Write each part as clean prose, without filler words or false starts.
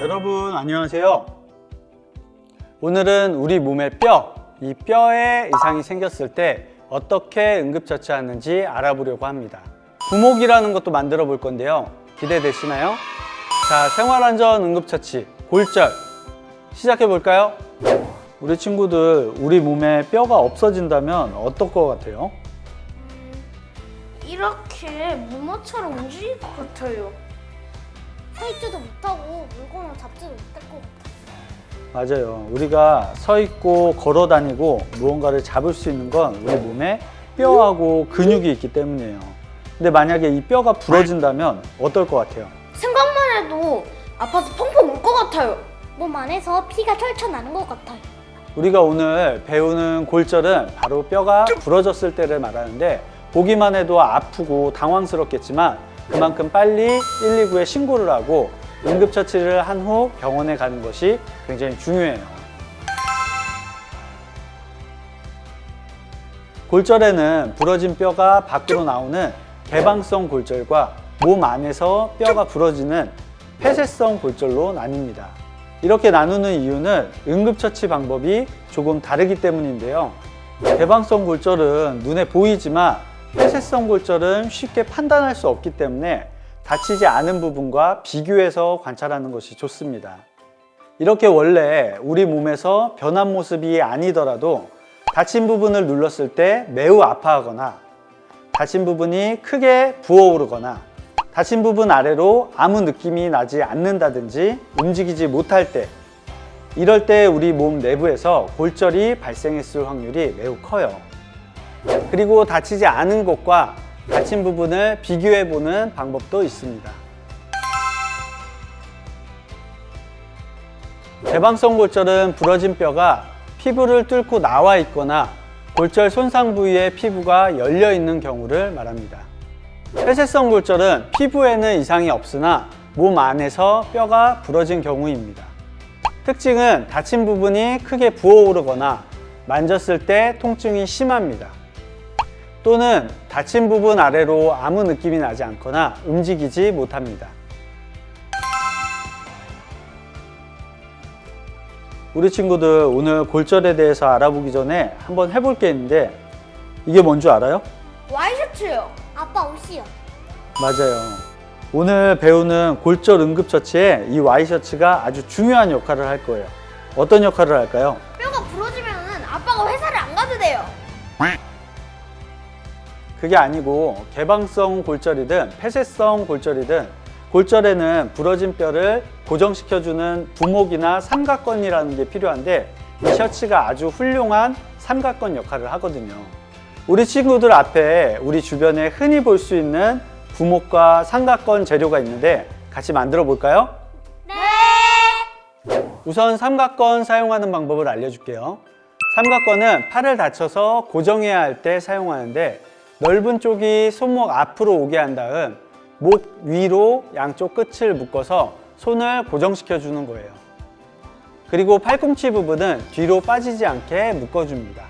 여러분 안녕하세요. 오늘은 우리 몸의 이 뼈에 이상이 생겼을 때 어떻게 응급처치하는지 알아보려고 합니다. 부목이라는 것도 만들어 볼 건데요. 기대되시나요? 자, 생활안전 응급처치 골절 시작해 볼까요? 우리 친구들, 우리 몸에 뼈가 없어진다면 어떨 것 같아요? 이렇게 무모처럼 움직일 것 같아요. 서 있지도 못하고 물건을 잡지도 못할 것 같아요. 맞아요. 우리가 서 있고 걸어 다니고 무언가를 잡을 수 있는 건 우리 몸에 뼈하고 근육이 있기 때문이에요. 근데 만약에 이 뼈가 부러진다면 어떨 것 같아요? 생각만 해도 아파서 펑펑 울 것 같아요. 몸 안에서 피가 철철 나는 것 같아요. 우리가 오늘 배우는 골절은 바로 뼈가 부러졌을 때를 말하는데, 보기만 해도 아프고 당황스럽겠지만 그만큼 빨리 119에 신고를 하고 응급처치를 한 후 병원에 가는 것이 굉장히 중요해요. 골절에는 부러진 뼈가 밖으로 나오는 개방성 골절과 몸 안에서 뼈가 부러지는 폐쇄성 골절로 나뉩니다. 이렇게 나누는 이유는 응급처치 방법이 조금 다르기 때문인데요. 개방성 골절은 눈에 보이지만 폐쇄성 골절은 쉽게 판단할 수 없기 때문에 다치지 않은 부분과 비교해서 관찰하는 것이 좋습니다. 이렇게 원래 우리 몸에서 변한 모습이 아니더라도 다친 부분을 눌렀을 때 매우 아파하거나, 다친 부분이 크게 부어오르거나, 다친 부분 아래로 아무 느낌이 나지 않는다든지 움직이지 못할 때, 이럴 때 우리 몸 내부에서 골절이 발생했을 확률이 매우 커요. 그리고 다치지 않은 곳과 다친 부분을 비교해 보는 방법도 있습니다. 개방성 골절은 부러진 뼈가 피부를 뚫고 나와 있거나 골절 손상 부위의 피부가 열려 있는 경우를 말합니다. 폐쇄성 골절은 피부에는 이상이 없으나 몸 안에서 뼈가 부러진 경우입니다. 특징은 다친 부분이 크게 부어오르거나 만졌을 때 통증이 심합니다. 또는 다친 부분 아래로 아무 느낌이 나지 않거나 움직이지 못합니다. 우리 친구들, 오늘 골절에 대해서 알아보기 전에 한번 해볼 게 있는데, 이게 뭔 줄 알아요? 와이셔츠요. 아빠 옷이요. 맞아요. 오늘 배우는 골절 응급처치에 이 와이셔츠가 아주 중요한 역할을 할 거예요. 어떤 역할을 할까요? 뼈가 부러지면 아빠가 회사를 안 가도 돼요. 그게 아니고 개방성 골절이든 폐쇄성 골절이든 골절에는 부러진 뼈를 고정시켜주는 부목이나 삼각건이라는 게 필요한데, 이 셔츠가 아주 훌륭한 삼각건 역할을 하거든요. 우리 친구들 앞에 우리 주변에 흔히 볼 수 있는 부목과 삼각건 재료가 있는데 같이 만들어 볼까요? 네. 우선 삼각건 사용하는 방법을 알려줄게요. 삼각건은 팔을 다쳐서 고정해야 할 때 사용하는데, 넓은 쪽이 손목 앞으로 오게 한 다음 목 위로 양쪽 끝을 묶어서 손을 고정시켜 주는 거예요. 그리고 팔꿈치 부분은 뒤로 빠지지 않게 묶어줍니다.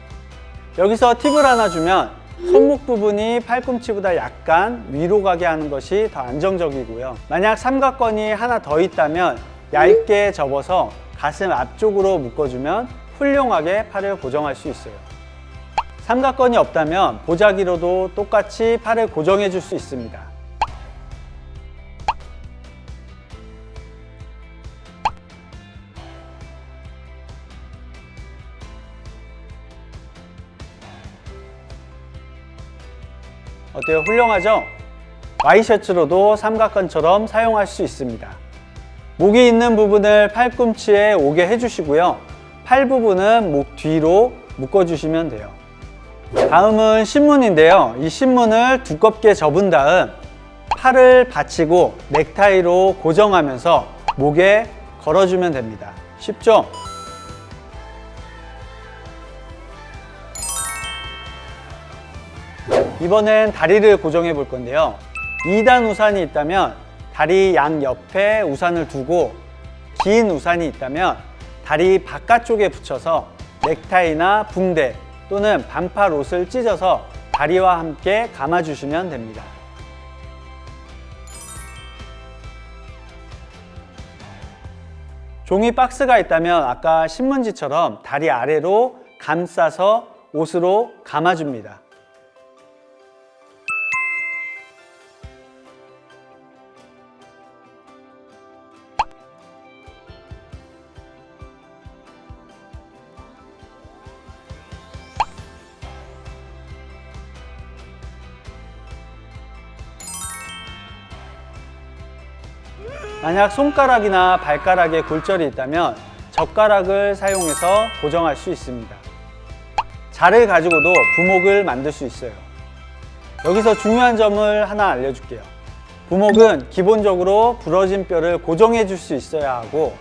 여기서 팁을 하나 주면, 손목 부분이 팔꿈치보다 약간 위로 가게 하는 것이 더 안정적이고요. 만약 삼각건이 하나 더 있다면 얇게 접어서 가슴 앞쪽으로 묶어주면 훌륭하게 팔을 고정할 수 있어요. 삼각건이 없다면 보자기로도 똑같이 팔을 고정해 줄 수 있습니다. 어때요? 훌륭하죠? 와이셔츠로도 삼각건처럼 사용할 수 있습니다. 목이 있는 부분을 팔꿈치에 오게 해주시고요. 팔 부분은 목 뒤로 묶어주시면 돼요. 다음은 신문인데요. 이 신문을 두껍게 접은 다음 팔을 받치고 넥타이로 고정하면서 목에 걸어주면 됩니다. 쉽죠? 이번엔 다리를 고정해 볼 건데요. 2단 우산이 있다면 다리 양 옆에 우산을 두고, 긴 우산이 있다면 다리 바깥쪽에 붙여서 넥타이나 붕대 또는 반팔 옷을 찢어서 다리와 함께 감아주시면 됩니다. 종이 박스가 있다면 아까 신문지처럼 다리 아래로 감싸서 옷으로 감아줍니다. 만약 손가락이나 발가락에 골절이 있다면 젓가락을 사용해서 고정할 수 있습니다. 자를 가지고도 부목을 만들 수 있어요. 여기서 중요한 점을 하나 알려줄게요. 부목은 기본적으로 부러진 뼈를 고정해 줄 수 있어야 하고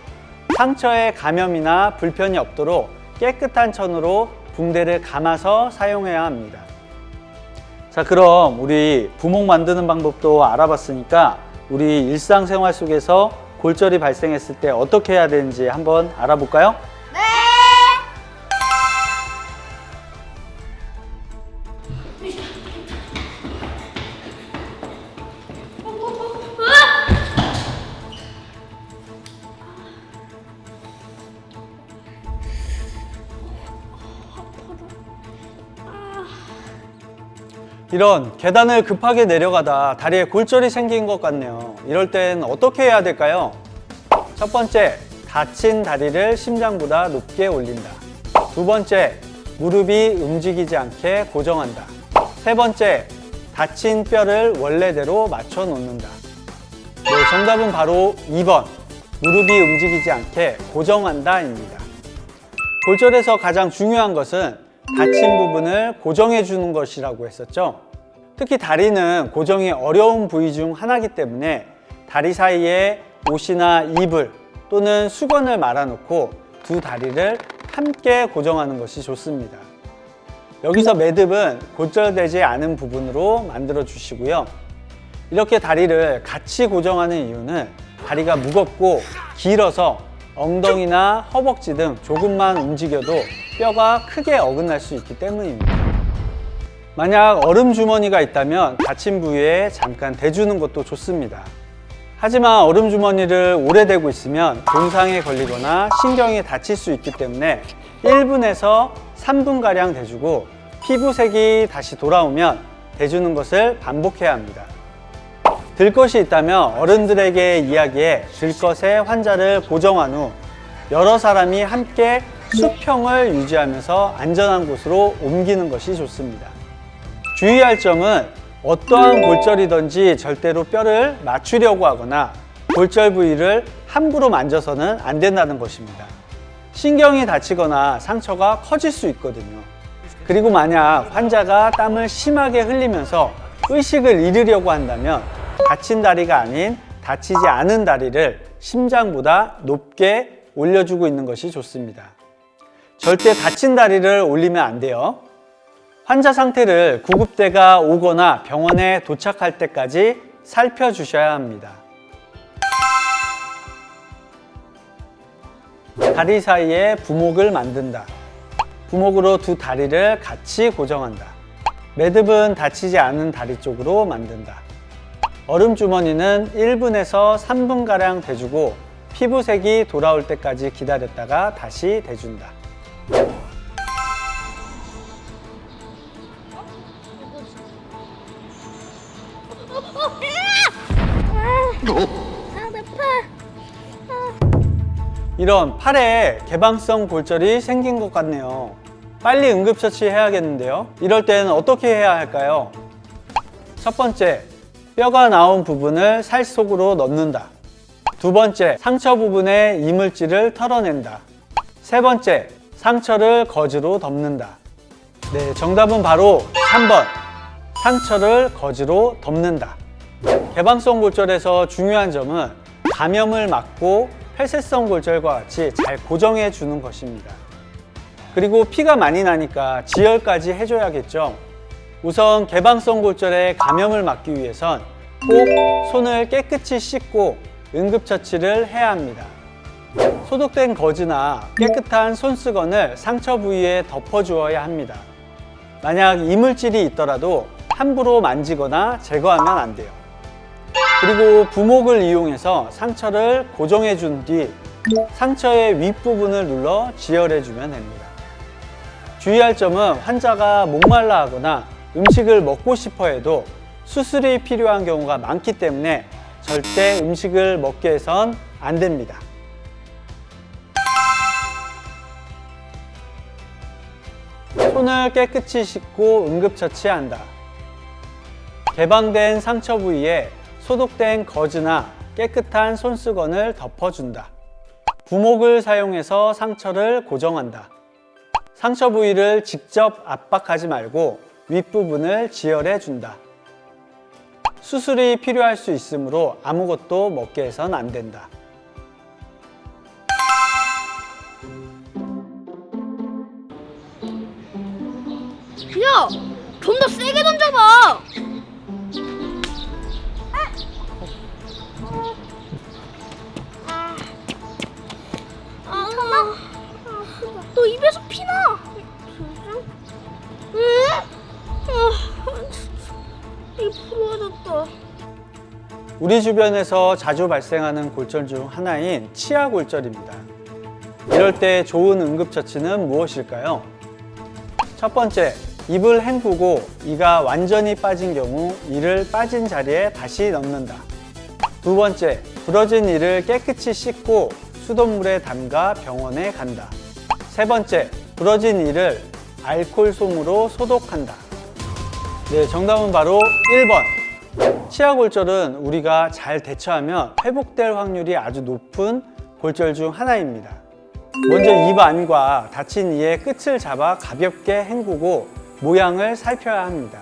상처에 감염이나 불편이 없도록 깨끗한 천으로 붕대를 감아서 사용해야 합니다. 자, 그럼 우리 부목 만드는 방법도 알아봤으니까 우리 일상생활 속에서 골절이 발생했을 때 어떻게 해야 되는지 한번 알아볼까요? 네. 이런 계단을 급하게 내려가다 다리에 골절이 생긴 것 같네요. 이럴 땐 어떻게 해야 될까요? 첫 번째, 다친 다리를 심장보다 높게 올린다. 두 번째, 무릎이 움직이지 않게 고정한다. 세 번째, 다친 뼈를 원래대로 맞춰 놓는다. 네, 정답은 바로 2번, 무릎이 움직이지 않게 고정한다입니다. 골절에서 가장 중요한 것은 다친 부분을 고정해 주는 것이라고 했었죠. 특히 다리는 고정이 어려운 부위 중 하나이기 때문에 다리 사이에 옷이나 이불 또는 수건을 말아놓고 두 다리를 함께 고정하는 것이 좋습니다. 여기서 매듭은 골절되지 않은 부분으로 만들어 주시고요. 이렇게 다리를 같이 고정하는 이유는 다리가 무겁고 길어서 엉덩이나 허벅지 등 조금만 움직여도 뼈가 크게 어긋날 수 있기 때문입니다. 만약 얼음 주머니가 있다면 다친 부위에 잠깐 대주는 것도 좋습니다. 하지만 얼음 주머니를 오래 대고 있으면 손상에 걸리거나 신경이 다칠 수 있기 때문에 1분에서 3분가량 대주고 피부색이 다시 돌아오면 대주는 것을 반복해야 합니다. 들것이 있다면 어른들에게 이야기해 들것에 환자를 고정한 후 여러 사람이 함께 수평을 유지하면서 안전한 곳으로 옮기는 것이 좋습니다. 주의할 점은 어떠한 골절이든지 절대로 뼈를 맞추려고 하거나 골절 부위를 함부로 만져서는 안 된다는 것입니다. 신경이 다치거나 상처가 커질 수 있거든요. 그리고 만약 환자가 땀을 심하게 흘리면서 의식을 잃으려고 한다면 다친 다리가 아닌 다치지 않은 다리를 심장보다 높게 올려주고 있는 것이 좋습니다. 절대 다친 다리를 올리면 안 돼요. 환자 상태를 구급대가 오거나 병원에 도착할 때까지 살펴주셔야 합니다. 다리 사이에 부목을 만든다. 부목으로 두 다리를 같이 고정한다. 매듭은 다치지 않은 다리 쪽으로 만든다. 얼음 주머니는 1분에서 3분가량 대주고 피부색이 돌아올 때까지 기다렸다가 다시 대준다. 내 팔. 이런 팔에 개방성 골절이 생긴 것 같네요. 빨리 응급처치 해야겠는데요. 이럴 때는 어떻게 해야 할까요? 첫 번째, 뼈가 나온 부분을 살 속으로 넣는다. 두 번째, 상처 부분의 이물질을 털어낸다. 세 번째, 상처를 거즈로 덮는다. 네, 정답은 바로 3번, 상처를 거즈로 덮는다. 개방성 골절에서 중요한 점은 감염을 막고 폐쇄성 골절과 같이 잘 고정해 주는 것입니다. 그리고 피가 많이 나니까 지혈까지 해줘야겠죠. 우선 개방성 골절에 감염을 막기 위해선 꼭 손을 깨끗이 씻고 응급처치를 해야 합니다. 소독된 거즈나 깨끗한 손수건을 상처 부위에 덮어주어야 합니다. 만약 이물질이 있더라도 함부로 만지거나 제거하면 안 돼요. 그리고 부목을 이용해서 상처를 고정해 준 뒤 상처의 윗부분을 눌러 지혈해주면 됩니다. 주의할 점은 환자가 목말라 하거나 음식을 먹고 싶어 해도 수술이 필요한 경우가 많기 때문에 절대 음식을 먹게 해선 안 됩니다. 손을 깨끗이 씻고 응급처치한다. 개방된 상처 부위에 소독된 거즈나 깨끗한 손수건을 덮어준다. 부목을 사용해서 상처를 고정한다. 상처 부위를 직접 압박하지 말고 윗부분을 지혈해 준다. 수술이 필요할 수 있으므로 아무것도 먹게 해선 안 된다. 야, 좀 더 세게 던져봐. 너 입에서 피나. 이 부러졌다. 우리 주변에서 자주 발생하는 골절 중 하나인 치아 골절입니다. 이럴 때 좋은 응급처치는 무엇일까요? 첫 번째, 입을 헹구고 이가 완전히 빠진 경우 이를 빠진 자리에 다시 넣는다. 두 번째, 부러진 이를 깨끗이 씻고 수돗물에 담가 병원에 간다. 세 번째, 부러진 이를 알코올 솜으로 소독한다. 네, 정답은 바로 1번. 치아 골절은 우리가 잘 대처하면 회복될 확률이 아주 높은 골절 중 하나입니다. 먼저 입 안과 다친 이의 끝을 잡아 가볍게 헹구고 모양을 살펴야 합니다.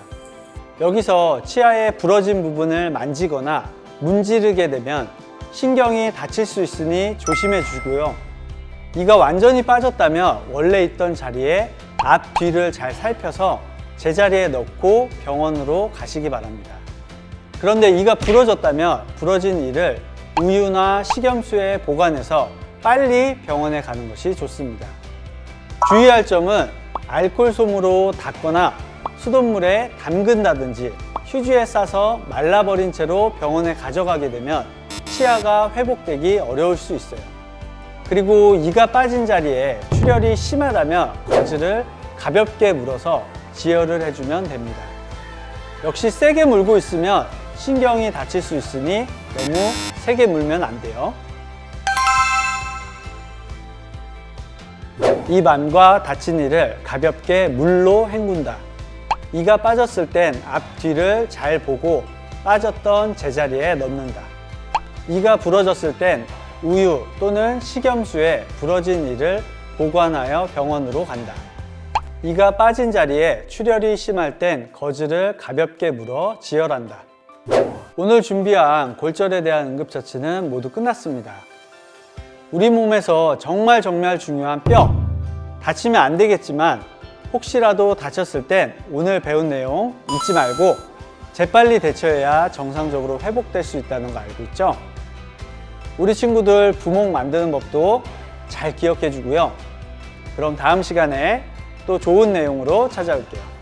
여기서 치아의 부러진 부분을 만지거나 문지르게 되면 신경이 다칠 수 있으니 조심해 주고요. 이가 완전히 빠졌다면 원래 있던 자리에 앞, 뒤를 잘 살펴서 제자리에 넣고 병원으로 가시기 바랍니다. 그런데 이가 부러졌다면 부러진 이를 우유나 식염수에 보관해서 빨리 병원에 가는 것이 좋습니다. 주의할 점은 알코올 솜으로 닦거나 수돗물에 담근다든지 휴지에 싸서 말라버린 채로 병원에 가져가게 되면 치아가 회복되기 어려울 수 있어요. 그리고 이가 빠진 자리에 출혈이 심하다면 거즈를 가볍게 물어서 지혈을 해주면 됩니다. 역시 세게 물고 있으면 신경이 다칠 수 있으니 너무 세게 물면 안 돼요. 입 안과 다친 이를 가볍게 물로 헹군다. 이가 빠졌을 땐 앞, 뒤를 잘 보고 빠졌던 제자리에 넣는다. 이가 부러졌을 땐 우유 또는 식염수에 부러진 이를 보관하여 병원으로 간다. 이가 빠진 자리에 출혈이 심할 땐 거즈를 가볍게 물어 지혈한다. 오늘 준비한 골절에 대한 응급처치는 모두 끝났습니다. 우리 몸에서 정말 중요한 뼈, 다치면 안 되겠지만 혹시라도 다쳤을 땐 오늘 배운 내용 잊지 말고 재빨리 대처해야 정상적으로 회복될 수 있다는 거 알고 있죠? 우리 친구들 부목 만드는 법도 잘 기억해 주고요. 그럼 다음 시간에 또 좋은 내용으로 찾아올게요.